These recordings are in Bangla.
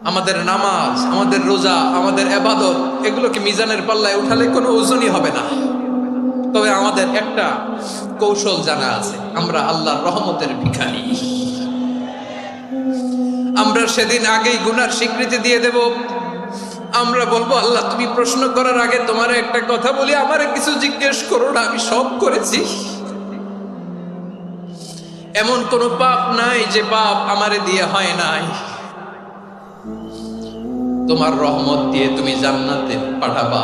আমাদের নামাজ, আমাদের রোজা, আমাদের ইবাদত এগুলোকে মিজানের পাল্লায় উঠালে কোনো ওজনই হবে না। তবে আমাদের একটা কৌশল জানা আছে, আমরা আল্লাহর রহমতের ভিখারি। আমরা সেদিন আগেই গুনার স্বীকৃতি দিয়ে দেব। আমরা বলবো, আল্লাহ তুমি প্রশ্ন করার আগে তোমার একটা কথা বলি, আমারে কিছু জিজ্ঞেস করো না, আমি সব করেছি। এমন কোন পাপ নাই যে পাপ আমারে দিয়ে হয় নাই। তোমার রহমত দিয়ে তুমি জান্নাতে পাঠাবা,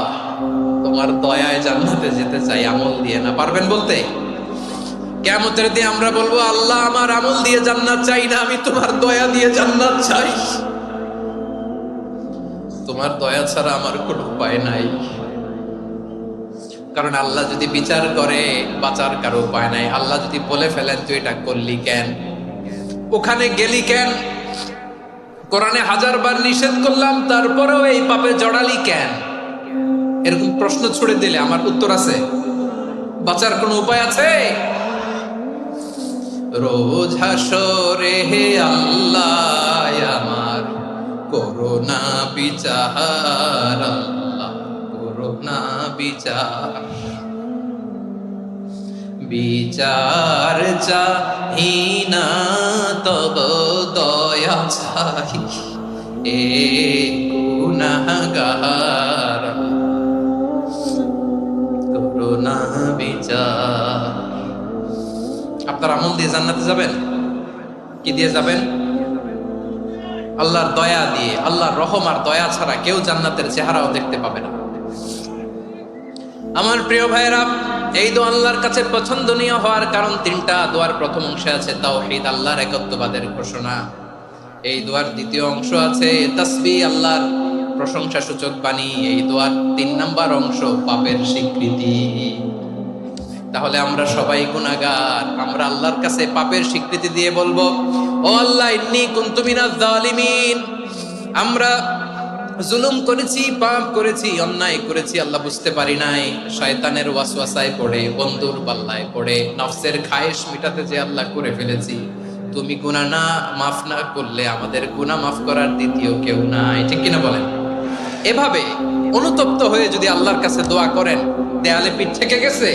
তোমার দয়ায় জান্নাতে যেতে চাই, আমল দিয়ে না। পারবেন বলতে? কিয়ামতের দিন আমরা বলবো, আল্লাহ আমার আমল দিয়ে জান্নাত চাই না, আমি তোমার দয়া দিয়ে জান্নাত চাই। তোমার দয়া ছাড়া আমার কোনো উপায় নাই। কারণ আল্লাহ যদি বিচার করে, বাঁচার কারো উপায় নাই। আল্লাহ যদি বলে ফেলেন তুই এটা করলি কেন, ওখানে গেলি কেন, কোরআনে 1000 বার নিষেধ করলাম তারপরেও এই পাপে জড়ালি কেন, এরকম প্রশ্ন ছুড়ে দিলে আমার উত্তর আছে? বাঁচার কোনো উপায় আছে? রোজ হাসরে হে আল্লাহ আমার করোনা বিচার, আল্লাহ করোনা বিচার। বিচার চাহি না তব দয়া চাই, এ গুনাহগার করোনা বিচার। আপনার আমল দিয়ে জান্নাতে যাবেন? কি দিয়ে যাবেন? আল্লাহর দয়া দিয়ে। আল্লাহর রহম আর দয়া ছাড়া কেউ জান্নাতের চেহারাও দেখতে পাবে না। আমার প্রিয় ভাইরা, এই দোয়া আল্লাহর কাছে পছন্দনীয় হওয়ার কারণ 3টা। দোয়ার প্রথম অংশে আছে তাওহীদ, আল্লাহর একত্ববাদের ঘোষণা। এই দোয়ার দ্বিতীয় অংশ আছে তাসবিহ, আল্লাহর প্রশংসা সূচক বাণী। এই দোয়ার 3 নাম্বার অংশ পাপের স্বীকৃতি। তাহলে আমরা সবাই গুনাহগার। আমরা আল্লাহর কাছে পাপের স্বীকৃতি দিয়ে বলবো, ও আল্লাহ ইন্নী কুনতু মিনাজ জালিমিন, আমরা জুলুম করেছি, পাপ করেছি, অন্যায় করেছি, আল্লাহ বুঝতে পারি নাই। শয়তানের ওয়াসওয়াসায় পড়ে, বন্ধুর পাল্লায় পড়ে, নফসের খায়েশ মিটাতে যে আল্লাহ করে ফেলেছি। তুমি গুনাহ না মাফ না করলে আমাদের গুনাহ মাফ করার দ্বিতীয় কেউ নাই। ঠিক কিনা বলেন? এভাবে অনুতপ্ত হয়ে যদি আল্লাহর কাছে দোয়া করেন, দেয়ালে পিঠ থেকে গেছে,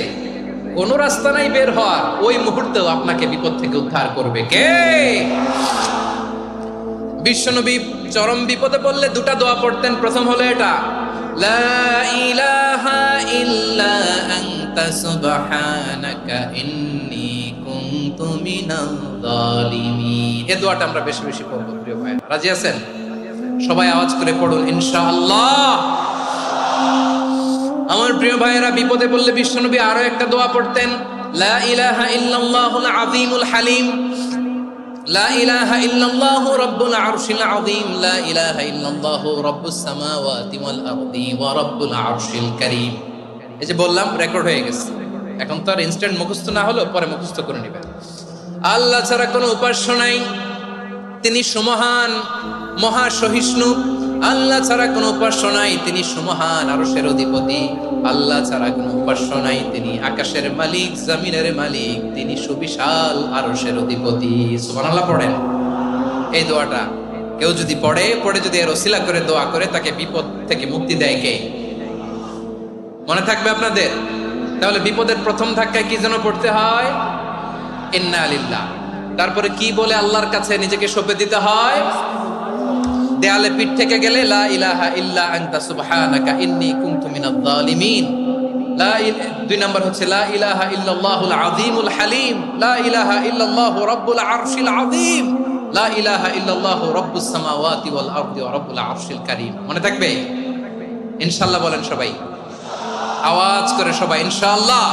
কোন রাস্তা নাই বের হওয়ার, ওই মুহূর্তেও আপনাকে বিপদ থেকে উদ্ধার করবে কে? বিশ্বনবী চরম বিপদে পড়লে 2টা দোয়া পড়তেন। প্রথম হলো এটা, লা ইলাহা ইল্লা আনতা সুবহানাকা ইন্নী কুনতু মিনাল জালিমিন। এই দোয়াটা আমরা বেশি বেশি পড়ব প্রিয় ভাইরা। রাজি আছেন? সবাই আওয়াজ করে পড়ুন ইনশাআল্লাহ। আমার প্রিয় ভাইয়েরা, বিপদে পড়লে বিশ্বনবী আরো একটা দোয়া পড়তেন, লা ইলাহা ইল্লাল্লাহুল আযীমুল হালিম, লা ইলাহা ইল্লাল্লাহু রাব্বুল আরশিল আযীম, লা ইলাহা ইল্লাল্লাহু রাব্বুস সামাওয়াতি ওয়াল আরদি ওয়া রাব্বুল আরশিল কারীম। এই যে বললাম, রেকর্ড হয়ে গেছে। এখন তো আর ইনস্ট্যান্ট মুখস্থ না হলো, পরে মুখস্থ করে নেবেন। আল্লাহ ছাড়া কোনো উপাস্য নাই, তিনি সুমহান, মহা সহিষ্ণু। আল্লাহ ছাড়া কোনো উপাস্য নাই, তিনি সুমহান, আরশের অধিপতি। আল্লাহ ছাড়া কোনো উপাস্য নাই, তিনি আকাশের মালিক, জমিনের মালিক, তিনি সুবিশাল, আরশের অধিপতি। সুবহানাল্লাহ পড়েন। এই দোয়াটা কেউ যদি পড়ে যদি এর ওসিলা করে দোয়া করে, তাকে বিপদ থেকে মুক্তি দেয় কে? মনে থাকবে আপনাদের? তাহলে বিপদের প্রথম ধাক্কায় কি যেন পড়তে হয়? ইন্না লিল্লাহ। তারপরে কি বলে আল্লাহর কাছে নিজেকে সঁপে দিতে হয়? দেয়ালে পিঠ থেকে গেলে লা ইলাহা ইল্লা আনতা সুবহানাকা ইন্নী কুনতু মিনাজ জালিমিন। 2 নাম্বার হচ্ছে লা ইলাহা ইল্লাল্লাহুল আযীমুল হালিম, লা ইলাহা ইল্লাল্লাহু রাব্বুল আরশিল আযীম, লা ইলাহা ইল্লাল্লাহু রাব্বুস সামাওয়াতি ওয়াল আরদি ওয়া রাব্বুল আরশিল কারীম। মনে থাকবে? ইনশাআল্লাহ বলেন সবাই, আওয়াজ করে সবাই ইনশাআল্লাহ।